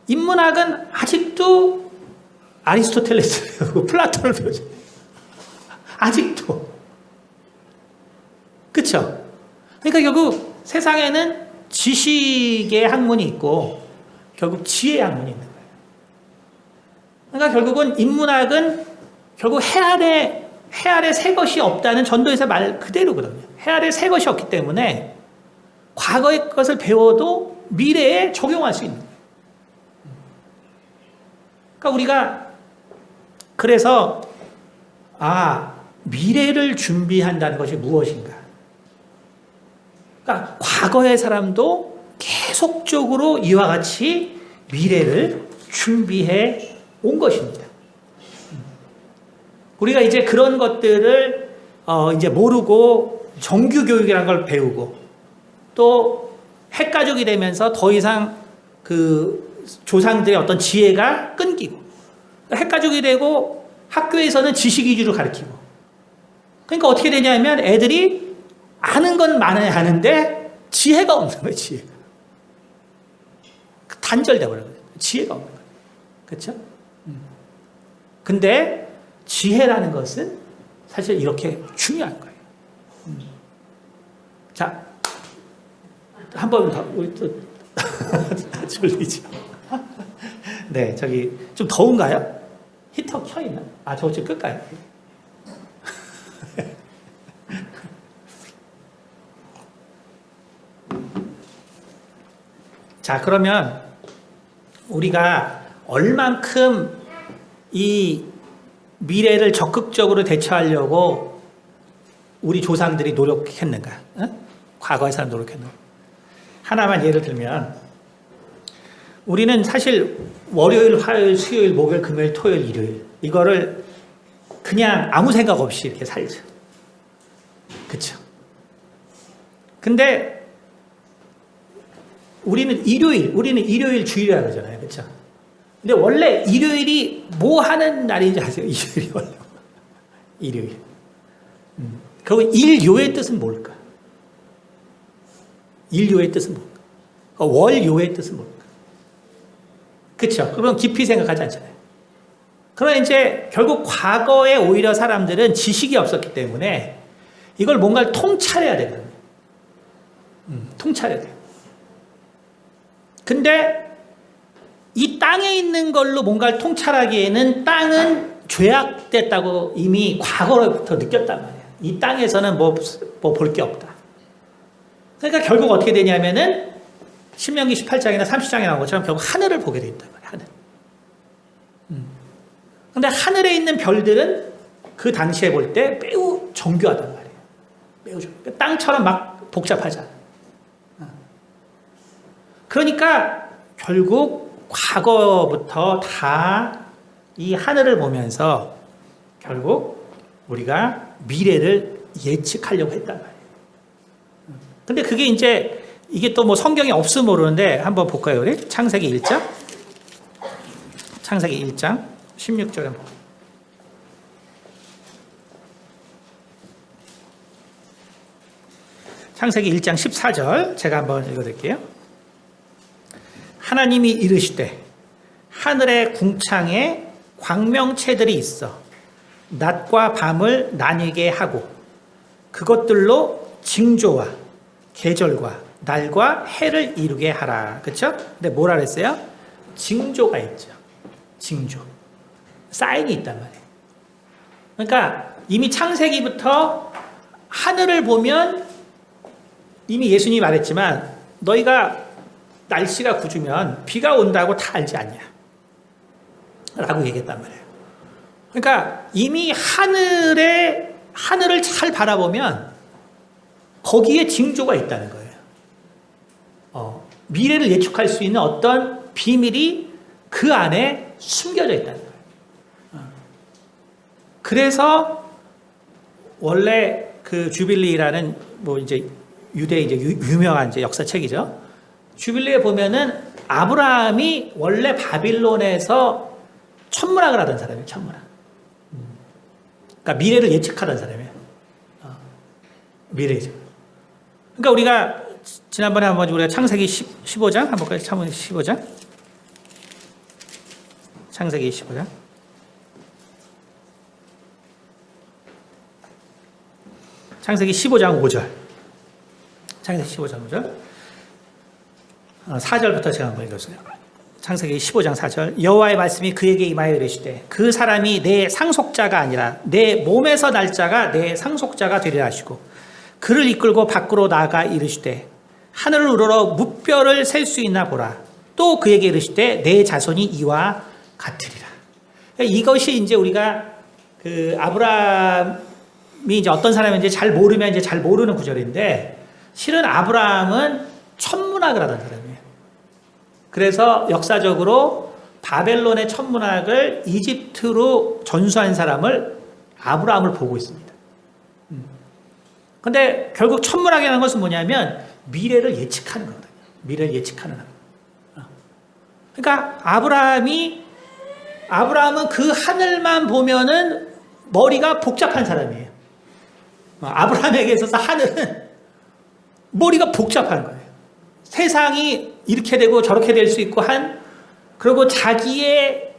인문학은 아직도 아리스토텔레스를 배우고 플라톤을 배우죠. 아직도. 그렇죠? 그러니까 결국 세상에는 지식의 학문이 있고 결국 지혜의 학문이 있는 거예요. 그러니까 결국은 인문학은 결국 해 아래 새 것이 없다는 전도에서 말 그대로거든요. 해 아래 새 것이 없기 때문에 과거의 것을 배워도 미래에 적용할 수 있는 거예요. 그러니까 우리가 그래서 미래를 준비한다는 것이 무엇인가? 그러니까 과거의 사람도 계속적으로 이와 같이 미래를 준비해 온 것입니다. 우리가 이제 그런 것들을 이제 모르고 정규 교육이라는 걸 배우고 또 핵가족이 되면서 더 이상 그 조상들의 어떤 지혜가 끊기고 핵가족이 되고 학교에서는 지식 위주로 가르치고 그러니까 어떻게 되냐면 애들이 아는 건 많아야 하는데 지혜가 없는 거예요. 지혜가. 단절돼 버려요. 지혜가 없는 거예요. 그렇죠? 근데 지혜라는 것은 사실 이렇게 중요한 거예요. 자, 한 번 더 우리 또 졸리죠. 네, 저기 좀 더운가요? 히터 켜 있나? 저거 좀 끌까요? 자, 그러면 우리가 얼만큼 이 미래를 적극적으로 대처하려고 우리 조상들이 노력했는가? 과거의 사람 노력했는가? 하나만 예를 들면 우리는 사실 월요일, 화요일, 수요일, 목요일, 금요일, 토요일, 일요일 이거를 그냥 아무 생각 없이 이렇게 살죠. 그렇죠? 근데 우리는 일요일 주일이라고 그러잖아요. 그렇죠? 근데 원래 일요일이 뭐 하는 날인지 아세요? 일요일이 원래. 일요일. 그리고 일요의 뜻은 뭘까? 일요의 뜻은 뭘까? 월요의 뜻은 뭘까? 그렇죠? 그럼 깊이 생각하지 않잖아요. 그러나 이제 결국 과거에 오히려 사람들은 지식이 없었기 때문에 이걸 뭔가를 통찰해야 되거든요. 통찰해야 돼요. 근데 이 땅에 있는 걸로 뭔가를 통찰하기에는 땅은 죄악됐다고 이미 과거로부터 느꼈단 말이에요. 이 땅에서는 뭐 볼 게 없다. 그러니까 결국 어떻게 되냐면은 신명기 18장이나 30장에 나온 것처럼 결국 하늘을 보게 돼 있단 말이에요. 하늘. 근데 하늘에 있는 별들은 그 당시에 볼 때 매우 정교하단 말이에요. 매우 정교. 땅처럼 막 복잡하지 않아. 그러니까 결국 과거부터 다 이 하늘을 보면서 결국 우리가 미래를 예측하려고 했단 말이에요. 근데 그게 이제 이게 또 뭐 성경에 없으면 모르는데 한번 볼까요, 우리? 창세기 1장. 창세기 1장 16절에 한번. 창세기 1장 14절 제가 한번 읽어드릴게요. 하나님이 이르시되 하늘의 궁창에 광명체들이 있어 낮과 밤을 나뉘게 하고 그것들로 징조와 계절과 날과 해를 이루게 하라. 그렇죠? 근데 뭐라 그랬어요? 징조가 있죠. 징조. 사인이 있단 말이에요. 그러니까 이미 창세기부터 하늘을 보면 이미 예수님이 말했지만 너희가 날씨가 궂으면 비가 온다고 다 알지 않냐? 라고 얘기했단 말이에요. 그러니까 이미 하늘을 잘 바라보면 거기에 징조가 있다는 거예요. 미래를 예측할 수 있는 어떤 비밀이 그 안에 숨겨져 있다는 거예요. 그래서 원래 그 주빌리라는 뭐 이제 유대 이제 유명한 이제 역사책이죠. 주빌리에 보면은 아브라함이 원래 바빌론에서 천문학을 하던 사람이에요. 천문학. 그러니까 미래를 예측하던 사람이에요. 미래 예측. 그러니까 우리가 지난번에 한번 우리가 창세기 15장 한번 볼까요? 창세기 15장. 창세기 15장. 창세기 15장 5절. 창세기 15장 5절. 4절부터 제가 한번 읽었어요. 창세기 15장 4절. 여호와의 말씀이 그에게 임하여 이르시되 그 사람이 내 상속자가 아니라 내 몸에서 날 자가 내 상속자가 되리라 하시고 그를 이끌고 밖으로 나가 이르시되 하늘을 우러러 무뼈를 셀 수 있나 보라. 또 그에게 이르시되 내 자손이 이와 같으리라. 이것이 이제 우리가 그 아브라함이 이제 어떤 사람인지 잘 모르면 이제 잘 모르는 구절인데 실은 아브라함은 천문학을 하던 사람이에요. 그래서 역사적으로 바벨론의 천문학을 이집트로 전수한 사람을 아브라함을 보고 있습니다. 근데 결국 천문학이라는 것은 뭐냐면 미래를 예측하는 거거든요. 미래를 예측하는 거. 그러니까 아브라함은 그 하늘만 보면은 머리가 복잡한 사람이에요. 아브라함에게 있어서 하늘은 머리가 복잡한 거예요. 세상이 이렇게 되고 저렇게 될 수 있고 그리고 자기의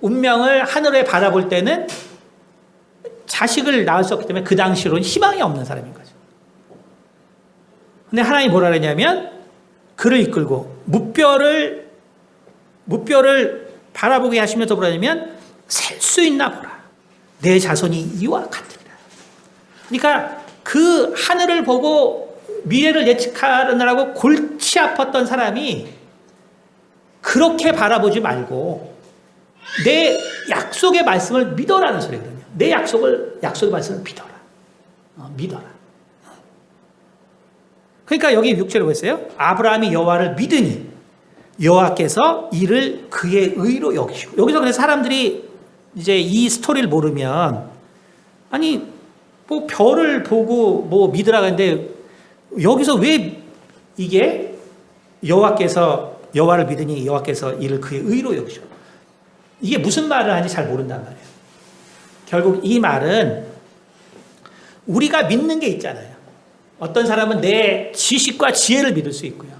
운명을 하늘에 바라볼 때는 자식을 낳을 수 없기 때문에 그 당시로는 희망이 없는 사람인 거죠. 근데 하나님이 뭐라 그러냐면 그를 이끌고 무뼈를 바라보게 하시면서 뭐라 하냐면 셀 수 있나 보라. 내 자손이 이와 같으리라. 그러니까 그 하늘을 보고 미래를 예측하느라고 골치 아팠던 사람이 그렇게 바라보지 말고 내 약속의 말씀을 믿어라는 소리거든요. 내 약속의 말씀을 믿어라. 믿어라. 그러니까 여기 6절에 보세요. 아브라함이 여호와를 믿으니 여호와께서 이를 그의 의로 여기시고. 여기서 그래서 사람들이 이제 이 스토리를 모르면 아니 뭐 별을 보고 뭐 믿으라고 하는데 여기서 왜 이게 여호와를 믿으니 여호와께서 이를 그의 의로 여기셔. 이게 무슨 말을 하는지 잘 모른단 말이에요. 결국 이 말은 우리가 믿는 게 있잖아요. 어떤 사람은 내 지식과 지혜를 믿을 수 있고요.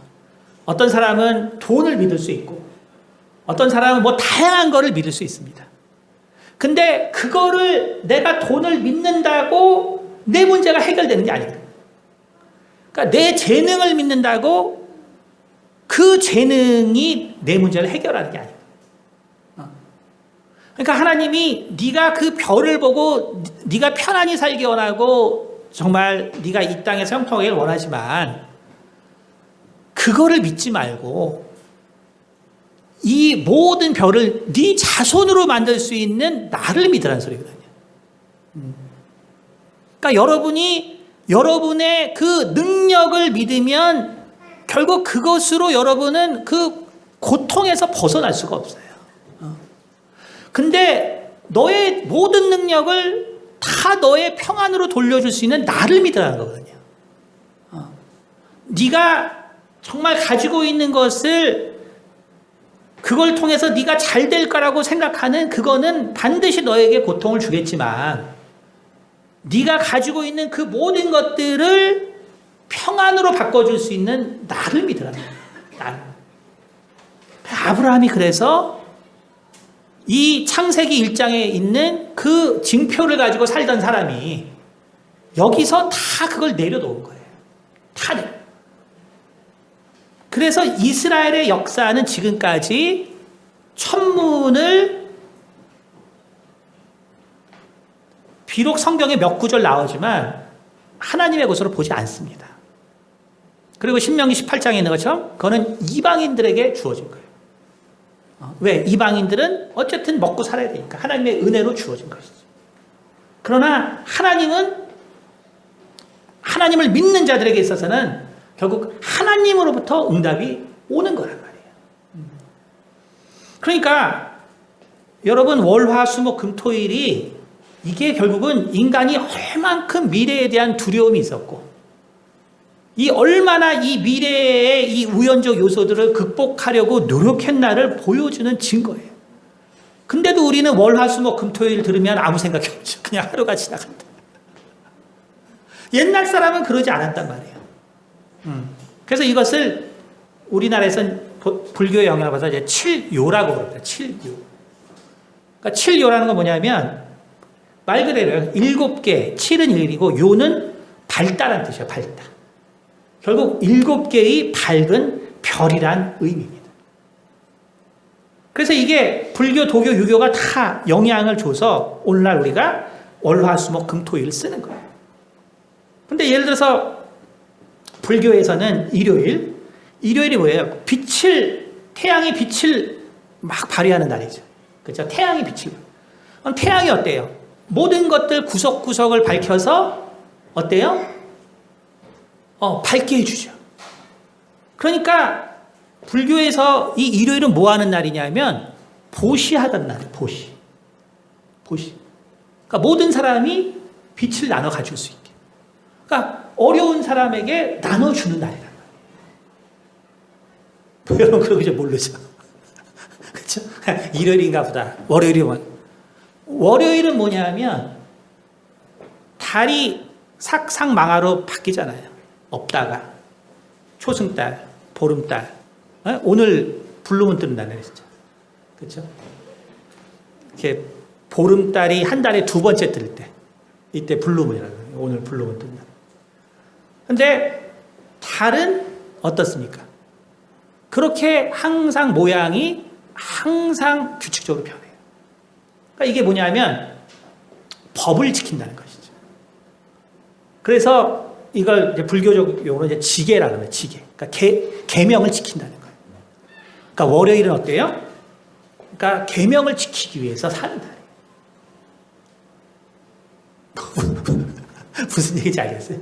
어떤 사람은 돈을 믿을 수 있고 어떤 사람은 뭐 다양한 거를 믿을 수 있습니다. 근데 그거를 내가 돈을 믿는다고 내 문제가 해결되는 게 아니거든요. 그러니까 내 재능을 믿는다고 그 재능이 내 문제를 해결하는 게 아니에요. 그러니까 하나님이 네가 그 별을 보고 네가 편안히 살기 원하고 정말 네가 이 땅에서 형통하길 원하지만 그거를 믿지 말고 이 모든 별을 네 자손으로 만들 수 있는 나를 믿으라는 소리거든요. 그러니까 여러분이 여러분의 그 능력을 믿으면 결국 그것으로 여러분은 그 고통에서 벗어날 수가 없어요. 근데 너의 모든 능력을 다 너의 평안으로 돌려줄 수 있는 나를 믿으라는 거거든요. 네가 정말 가지고 있는 것을 그걸 통해서 네가 잘 될 거라고 생각하는 그거는 반드시 너에게 고통을 주겠지만 네가 가지고 있는 그 모든 것들을 평안으로 바꿔줄 수 있는 나를 믿으라는 거예요. 나를. 아브라함이 그래서 이 창세기 1장에 있는 그 징표를 가지고 살던 사람이 여기서 다 그걸 내려놓은 거예요. 다 내려. 그래서 이스라엘의 역사는 지금까지 천문을 비록 성경에 몇 구절 나오지만 하나님의 것으로 보지 않습니다. 그리고 신명기 18장에 있는 것처럼 그거는 이방인들에게 주어진 거예요. 왜? 이방인들은 어쨌든 먹고 살아야 되니까 하나님의 은혜로 주어진 것이죠. 그러나 하나님은 하나님을 믿는 자들에게 있어서는 결국 하나님으로부터 응답이 오는 거란 말이에요. 그러니까 여러분 월화수목금토일이 이게 결국은 인간이 얼만큼 미래에 대한 두려움이 있었고 이 얼마나 이 미래의 이 우연적 요소들을 극복하려고 노력했나를 보여주는 증거예요. 근데도 우리는 월화수목금토일 들으면 아무 생각이 없죠. 그냥 하루가 지나간다. 옛날 사람은 그러지 않았단 말이에요. 그래서 이것을 우리나라에서는 불교의 영향을 받아서 이제 칠요라고 부릅니다. 칠요. 그러니까 칠요라는 건 뭐냐면 말 그대로 7개, 7은 1이고 요는 밝다라는 뜻이에요. 밝다. 결국 7개의 밝은 별이란 의미입니다. 그래서 이게 불교, 도교, 유교가 다 영향을 줘서 오늘날 우리가 월화수목금토일을 쓰는 거예요. 근데 예를 들어서 불교에서는 일요일이 뭐예요? 태양이 빛을 막 발휘하는 날이죠. 그렇죠? 태양이 빛을. 그럼 태양이 어때요? 모든 것들 구석구석을 밝혀서 어때요? 밝게 해주죠. 그러니까 불교에서 이 일요일은 뭐 하는 날이냐면 보시하던 날이에요. 보시. 그러니까 모든 사람이 빛을 나눠 가질 수 있게. 그러니까 어려운 사람에게 나눠주는 날이란 말이에요. 여러분 그거 이제 모르죠. 그렇죠? 일요일인가 보다. 월요일은 뭐냐면 달이 삭삭망하로 바뀌잖아요. 없다가 초승달, 보름달, 오늘 블루문 뜨는 날이에요, 진짜. 그렇죠? 이렇게 보름달이 한 달에 2번째 뜰 때, 이때 블루문이라고 해요. 오늘 블루문 뜬다. 근데 달은 어떻습니까? 그렇게 항상 모양이 항상 규칙적으로 변해요. 그러니까 이게 뭐냐면 법을 지킨다는 것이죠. 그래서 이걸 이제 불교적 용어로 이제 지계라고 해요. 지계. 그러니까 계명을 지킨다는 거예요. 그러니까 월요일은 어때요? 그러니까 계명을 지키기 위해서 사는 달이에요. 무슨 얘기인지 알겠어요?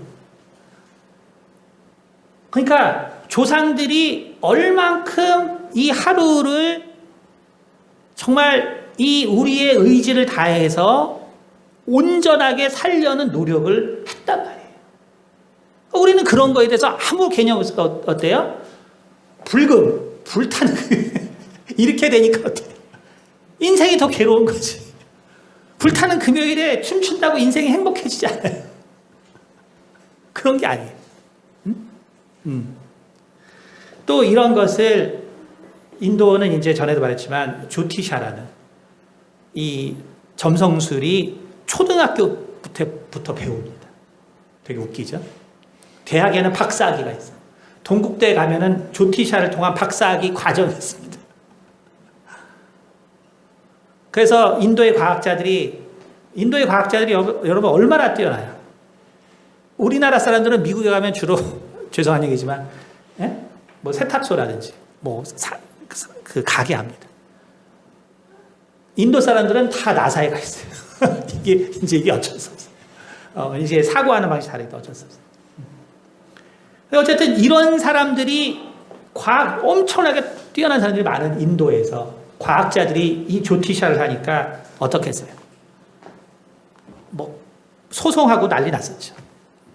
그러니까 조상들이 얼만큼 이 하루를 정말 이 우리의 의지를 다해서 온전하게 살려는 노력을 했단 말이에요. 우리는 그런 거에 대해서 아무 개념 없을까? 어때요? 불타는 이렇게 되니까 어때요? 인생이 더 괴로운 거지. 불타는 금요일에 춤춘다고 인생이 행복해지지 않아요. 그런 게 아니에요. 또 이런 것을 인도는 이제 전에도 말했지만 조티샤라는 이 점성술이 초등학교부터 배웁니다. 되게 웃기죠? 대학에는 박사학위가 있어요. 동국대에 가면은 조티샤를 통한 박사학위 과정이 있습니다. 그래서 인도의 과학자들이 여러분 얼마나 뛰어나요? 우리나라 사람들은 미국에 가면 주로 죄송한 얘기지만 뭐 세탁소라든지 그 가게 합니다. 인도 사람들은 다 나사에 가 있어요. 이게 어쩔 수 없어요. 이제 사고하는 방식이 다르니까 어쩔 수 없어요. 어쨌든 이런 사람들이 과학 엄청나게 뛰어난 사람들이 많은 인도에서 과학자들이 이 조티샤를 하니까 어떻게 했어요? 뭐 소송하고 난리 났었죠.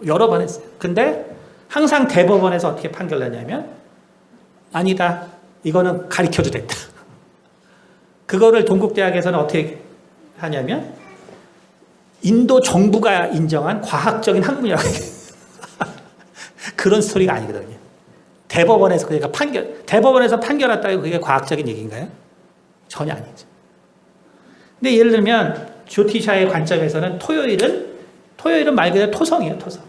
여러 번 했어요. 근데 항상 대법원에서 어떻게 판결났냐면 아니다. 이거는 가르쳐도 된다. 그거를 동국대학에서는 어떻게 하냐면 인도 정부가 인정한 과학적인 학문이라고 그런 스토리가 아니거든요. 대법원에서 대법원에서 판결했다고 그게 과학적인 얘기인가요? 전혀 아니죠. 근데 예를 들면 조티샤의 관점에서는 토요일은 말 그대로 토성이에요, 토성.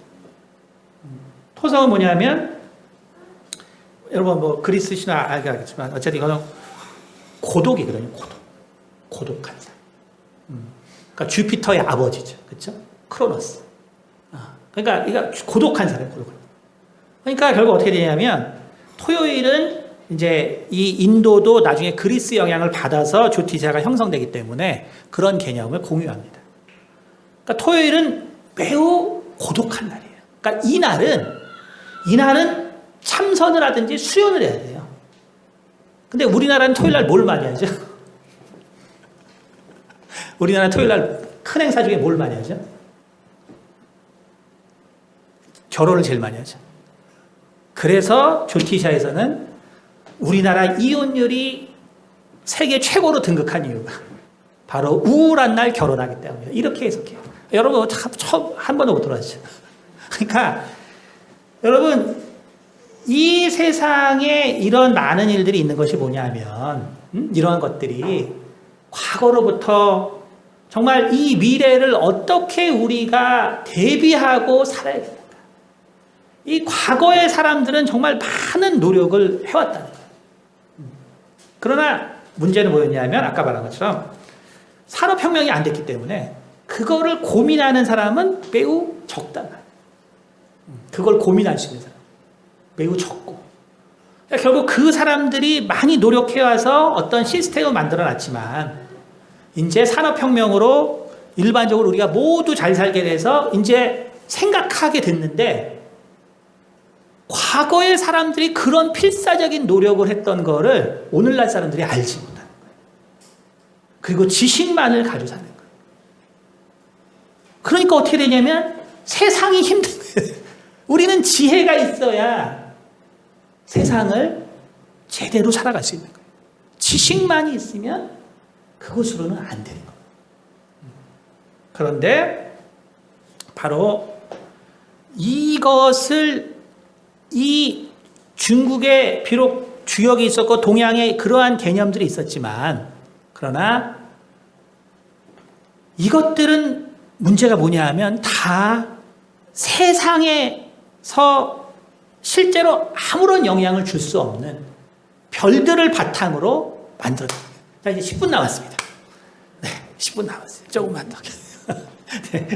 토성은 뭐냐면 여러분 뭐 그리스 신화 알겠지만 어쨌든 이거는 고독이거든요, 고독한 사람. 그러니까 주피터의 아버지죠, 그렇죠? 크로노스. 그러니까 이거 고독한 사람이에요, 고독한. 그러니까 결국 어떻게 되냐면 토요일은 이제 이 인도도 나중에 그리스 영향을 받아서 조티샤가 형성되기 때문에 그런 개념을 공유합니다. 그러니까 토요일은 매우 고독한 날이에요. 그러니까 이날은 참선을 하든지 수련을 해야 돼요. 근데 우리나라는 토요일 날 뭘 많이 하죠? 우리나라 토요일 날 큰 행사 중에 뭘 많이 하죠? 결혼을 제일 많이 하죠. 그래서 조티샤에서는 우리나라 이혼율이 세계 최고로 등극한 이유가 바로 우울한 날 결혼하기 때문이에요. 이렇게 해석해요. 여러분 처음 한 번도 못 들어봤죠. 그러니까 여러분 이 세상에 이런 많은 일들이 있는 것이 뭐냐면 이런 것들이 과거로부터 정말 이 미래를 어떻게 우리가 대비하고 살아야겠다. 이 과거의 사람들은 정말 많은 노력을 해왔다는 거예요. 그러나 문제는 뭐였냐면 아까 말한 것처럼 산업혁명이 안 됐기 때문에 그거를 고민하는 사람은 매우 적다. 그걸 고민할 수 있는 사람 매우 적고 결국 그 사람들이 많이 노력해와서 어떤 시스템을 만들어놨지만 이제 산업혁명으로 일반적으로 우리가 모두 잘 살게 돼서 이제 생각하게 됐는데 과거의 사람들이 그런 필사적인 노력을 했던 거를 오늘날 사람들이 알지 못하는 거예요. 그리고 지식만을 가지고 사는 거예요. 그러니까 어떻게 되냐면 세상이 힘든 거예요. 우리는 지혜가 있어야 세상을 제대로 살아갈 수 있는 거예요. 지식만이 있으면 그것으로는 안 되는 거예요. 그런데 바로 이것을 이 중국에 비록 주역이 있었고 동양에 그러한 개념들이 있었지만 그러나 이것들은 문제가 뭐냐 하면 다 세상에서 실제로 아무런 영향을 줄 수 없는 별들을 바탕으로 만들어졌습니다. 자, 이제 10분 남았습니다. 네, 10분 남았어요. 조금만 더. 네,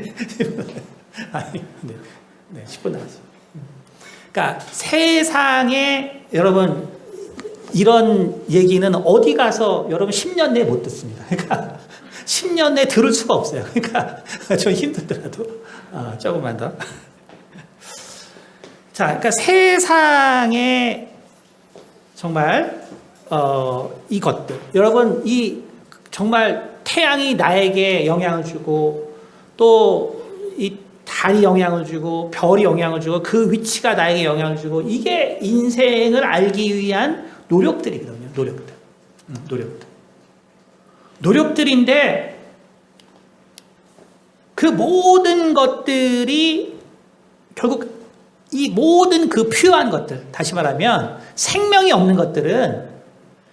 10분 남았어요. 그러니까 세상에 여러분 이런 얘기는 어디 가서 여러분 10년 내에 못 듣습니다. 그러니까 10년 내에 들을 수가 없어요. 그러니까 좀 힘들더라도 조금만 더. 자, 그러니까 세상에 정말 이것들 여러분 이 정말 태양이 나에게 영향을 주고 또 이 달이 영향을 주고 별이 영향을 주고 그 위치가 나에게 영향을 주고 이게 인생을 알기 위한 노력들이거든요. 노력들인데 그 모든 것들이 결국 이 모든 그 퓨어한 것들 다시 말하면 생명이 없는 것들은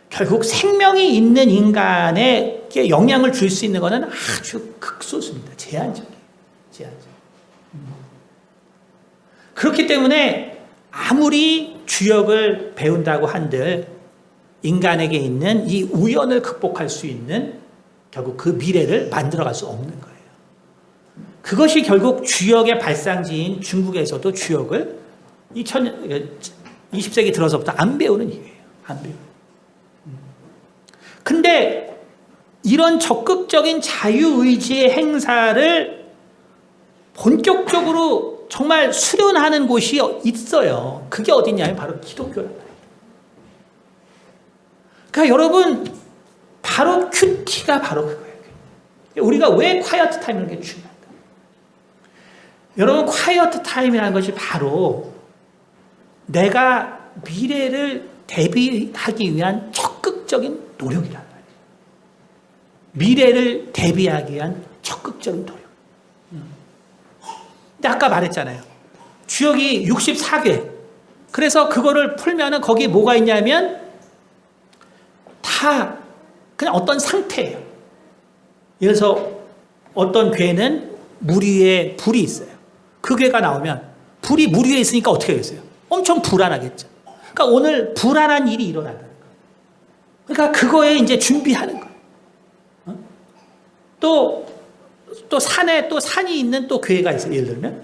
결국 생명이 있는 인간에게 영향을 줄 수 있는 것은 아주 극소수입니다. 제한적이에요. 그렇기 때문에 아무리 주역을 배운다고 한들 인간에게 있는 이 우연을 극복할 수 있는 결국 그 미래를 만들어갈 수 없는 거예요. 그것이 결국 주역의 발상지인 중국에서도 주역을 20세기 들어서부터 안 배우는 이유예요. 안 배우는. 근데 이런 적극적인 자유의지의 행사를 본격적으로 정말 수련하는 곳이 있어요. 그게 어디냐면 바로 기독교란 말이에요. 그러니까 여러분, 바로 큐티가 바로 그거예요. 우리가 왜 콰이어트 타임이라는 게 중요한가? 여러분, 콰이어트 타임이라는 것이 바로 내가 미래를 대비하기 위한 적극적인 노력이란 말이에요. 미래를 대비하기 위한 적극적인 노력. 근데 아까 말했잖아요. 주역이 64개. 그래서 그거를 풀면은 거기에 뭐가 있냐면 다 그냥 어떤 상태예요. 예를 들어서 어떤 괴는 물 위에 불이 있어요. 그 괴가 나오면 불이 물 위에 있으니까 어떻게 하겠어요? 엄청 불안하겠죠. 그러니까 오늘 불안한 일이 일어난다는 거예요. 그러니까 그거에 이제 준비하는 거예요. 또 산에 또 산이 있는 또 괴가 있어요. 예를 들면.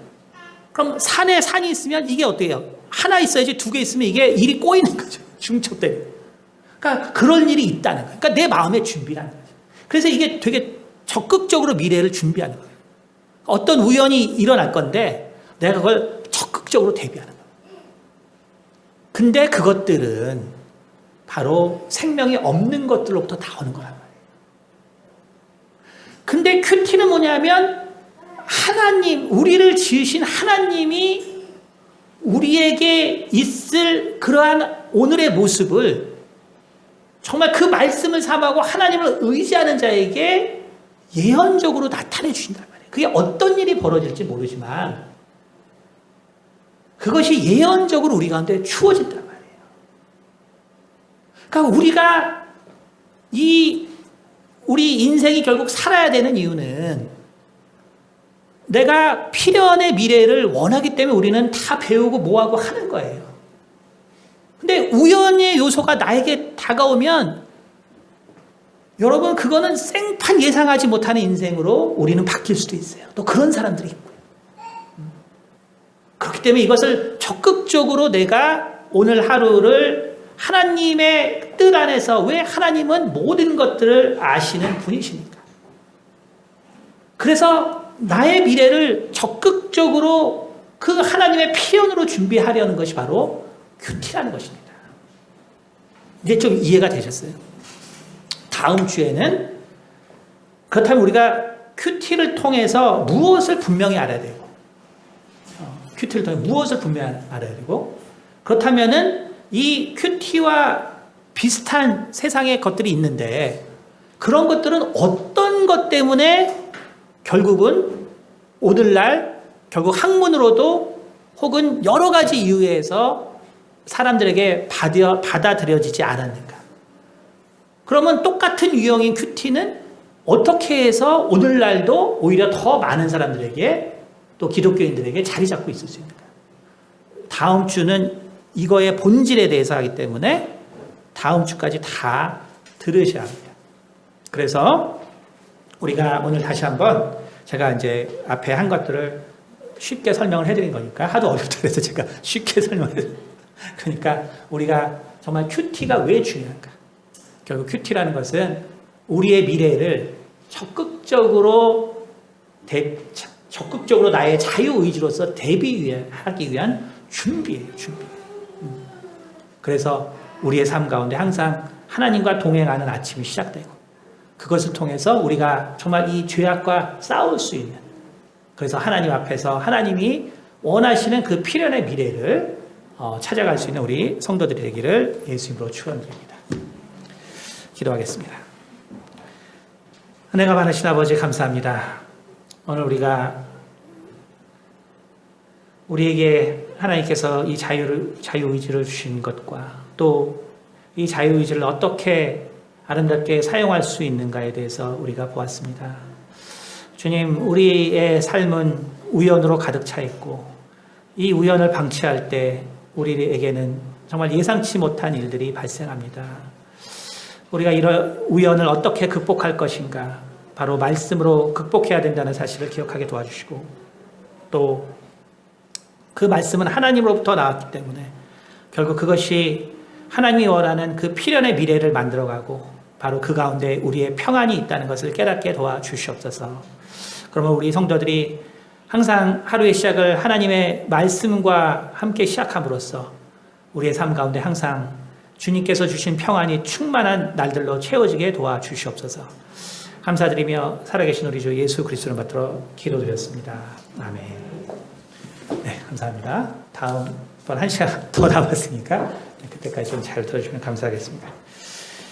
그럼 산에 산이 있으면 이게 어때요? 하나 있어야지 두 개 있으면 이게 일이 꼬이는 거죠. 중첩되는. 그러니까 그럴 일이 있다는 거예요. 그러니까 내 마음의 준비라는 거죠. 그래서 이게 되게 적극적으로 미래를 준비하는 거예요. 어떤 우연이 일어날 건데 내가 그걸 적극적으로 대비하는 거예요. 근데 그것들은 바로 생명이 없는 것들로부터 나오는 거란 말이에요. 근데 큐티는 뭐냐면 하나님, 우리를 지으신 하나님이 우리에게 있을 그러한 오늘의 모습을 정말 그 말씀을 삼하고 하나님을 의지하는 자에게 예언적으로 나타내 주신단 말이에요. 그게 어떤 일이 벌어질지 모르지만 그것이 예언적으로 우리 가운데 추워진단 말이에요. 그러니까 우리가 우리 인생이 결국 살아야 되는 이유는 내가 필연의 미래를 원하기 때문에 우리는 다 배우고 뭐하고 하는 거예요. 근데 우연의 요소가 나에게 다가오면 여러분, 그거는 생판 예상하지 못하는 인생으로 우리는 바뀔 수도 있어요. 또 그런 사람들이 있고요. 그렇기 때문에 이것을 적극적으로 내가 오늘 하루를 하나님의 뜻 안에서, 왜 하나님은 모든 것들을 아시는 분이시니까. 그래서 나의 미래를 적극적으로 그 하나님의 필연으로 준비하려는 것이 바로 큐티라는 것입니다. 이제 좀 이해가 되셨어요? 다음 주에는 그렇다면 우리가 큐티를 통해서 무엇을 분명히 알아야 되고, 큐티를 통해 무엇을 분명히 알아야 되고, 그렇다면은 이 큐티와 비슷한 세상의 것들이 있는데 그런 것들은 어떤 것 때문에 결국은 오늘날 결국 학문으로도 혹은 여러 가지 이유에서 사람들에게 받아들여지지 않았는가? 그러면 똑같은 유형인 큐티는 어떻게 해서 오늘날도 오히려 더 많은 사람들에게, 또 기독교인들에게 자리 잡고 있을 수 있는가? 다음 주는 이거의 본질에 대해서 하기 때문에 다음 주까지 다 들으셔야 합니다. 그래서 우리가 오늘 다시 한번, 제가 이제 앞에 한 것들을 쉽게 설명을 해드린 거니까, 하도 어렵다 그래서 제가 쉽게 설명해드린 거예요. 그러니까 우리가 정말 큐티가 왜 중요한가? 결국 큐티라는 것은 우리의 미래를 적극적으로 나의 자유의지로서 대비하기 위한 준비예요. 준비. 그래서 우리의 삶 가운데 항상 하나님과 동행하는 아침이 시작되고, 그것을 통해서 우리가 정말 이 죄악과 싸울 수 있는, 그래서 하나님 앞에서 하나님이 원하시는 그 필연의 미래를 찾아갈 수 있는 우리 성도들이 되기를 예수님으로 축원드립니다. 기도하겠습니다. 은혜가 많으신 아버지, 감사합니다. 오늘 우리에게 하나님께서 이 자유의지를 주신 것과 또 이 자유의지를 어떻게 아름답게 사용할 수 있는가에 대해서 우리가 보았습니다. 주님, 우리의 삶은 우연으로 가득 차 있고, 이 우연을 방치할 때 우리에게는 정말 예상치 못한 일들이 발생합니다. 우리가 이런 우연을 어떻게 극복할 것인가, 바로 말씀으로 극복해야 된다는 사실을 기억하게 도와주시고, 또 그 말씀은 하나님으로부터 나왔기 때문에 결국 그것이 하나님이 원하는 그 필연의 미래를 만들어가고 바로 그 가운데 우리의 평안이 있다는 것을 깨닫게 도와주시옵소서. 그러면 우리 성도들이 항상 하루의 시작을 하나님의 말씀과 함께 시작함으로써 우리의 삶 가운데 항상 주님께서 주신 평안이 충만한 날들로 채워지게 도와주시옵소서. 감사드리며 살아계신 우리 주 예수 그리스도를 받들어 기도드렸습니다. 아멘. 네, 감사합니다. 다음번 1시간 더 남았으니까 그때까지 좀 잘 들어주시면 감사하겠습니다.